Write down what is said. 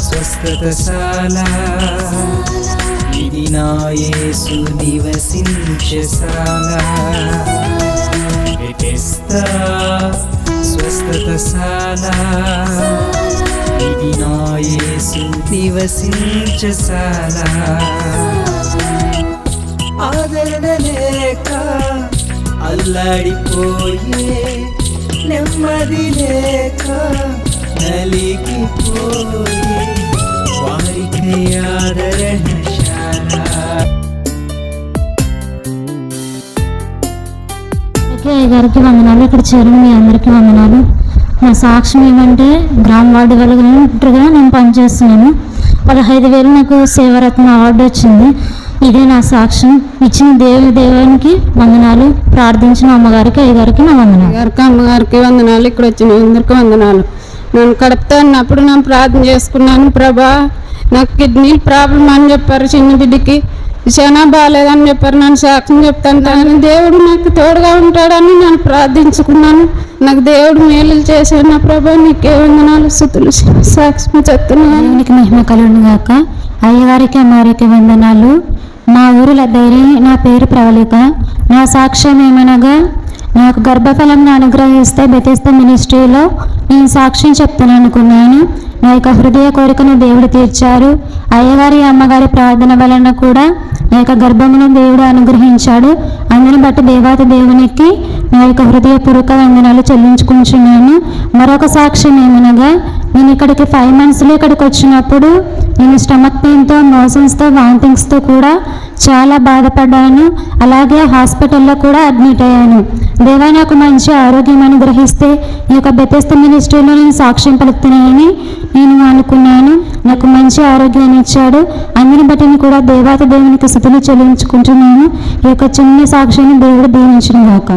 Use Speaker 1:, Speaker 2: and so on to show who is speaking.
Speaker 1: స్వస్థతశాల ఇది నా యేసు నివసించశాల బెతెస్దా స్వస్థతశాల ఇది నా యేసు నివసించశాల ఆదరణ లేక అల్లాడిపోయే నెమ్మది లేక నలిగిపోయే వారికి ఆదరణశాల.
Speaker 2: గారికి వందనాలు. ఇక్కడ చేరిన మీ అందరికీ వందనాలు. నా సాక్ష్యం ఏమంటే గ్రామ వార్డు వాలంటీర్గా నేను పనిచేస్తున్నాను. 15,000 నాకు సేవరత్న అవార్డు వచ్చింది. ఇదే నా సాక్ష్యం. ఇచ్చిన దేవునికి వందనాలు. ప్రార్థించిన అమ్మగారికి అయ్యగారికి నా వందనాలు.
Speaker 3: అమ్మగారికి వందనాలు. ఇక్కడ వచ్చిన అందరికీ వందనాలు. నేను కడుపుతా అన్నప్పుడు నేను ప్రార్థన చేసుకున్నాను. ప్రభా నాకు కిడ్నీ ప్రాబ్లం అని చెప్పారు. చిన్న బిడ్డకి చాలా బాగాలేదని చెప్పారు. నన్ను సాక్ష్యం చెప్తాను కానీ దేవుడు నాకు తోడుగా ఉంటాడని నేను ప్రార్థించుకున్నాను. నాకు దేవుడు మేలు చేశాడు. నా ప్రభా నీకే వందనాలు స్తుతులు సాక్ష్యం చెప్తున్నాను.
Speaker 2: దేవునికి మహిమ కలుగును గాక. అయ్యగారికి అమ్మగారికి వందనాలు. మా ఊరు లద్దైరి. నా పేరు ప్రవళిక. నా సాక్ష్యం ఏమనగా నాకు గర్భఫలంను అనుగ్రహిస్తే బెతెస్దా మినిస్ట్రీలో నేను సాక్ష్యం చెప్తాను అనుకున్నాను. నా యొక్క హృదయ కోరికను దేవుడు తీర్చారు. అయ్యగారి అమ్మగారి ప్రార్థన వలన కూడా నా యొక్క గర్భమును దేవుడు అనుగ్రహించాడు. అందుని బట్టి దేవాతి దేవునికి నా యొక్క హృదయపూర్వక వందనాలు చెల్లించుకుంటున్నాను. మరొక సాక్ష్యం ఏమనగా నేను ఇక్కడికి 5 monthsలో ఇక్కడికి వచ్చినప్పుడు నేను స్టమక్ పెయిన్తో, మోషన్స్తో, వామిటింగ్స్తో కూడా చాలా బాధపడ్డాను. అలాగే హాస్పిటల్లో కూడా అడ్మిట్ అయ్యాను. దేవా నాకు మంచి ఆరోగ్యం అనుగ్రహిస్తే ఈ యొక్క బెతెస్దా మినిస్ట్రీలో నేను సాక్ష్యం పలుకుతున్నానని నేను అనుకున్నాను. నాకు మంచి ఆరోగ్యాన్ని ఇచ్చాడు. అందుని బట్టి కూడా దేవాతి దేవునికి స్తుతులు చెల్లించుకుంటున్నాను. ఈ యొక్క చిన్న సాక్ష్యాన్ని దేవుడు దీవించును గాక.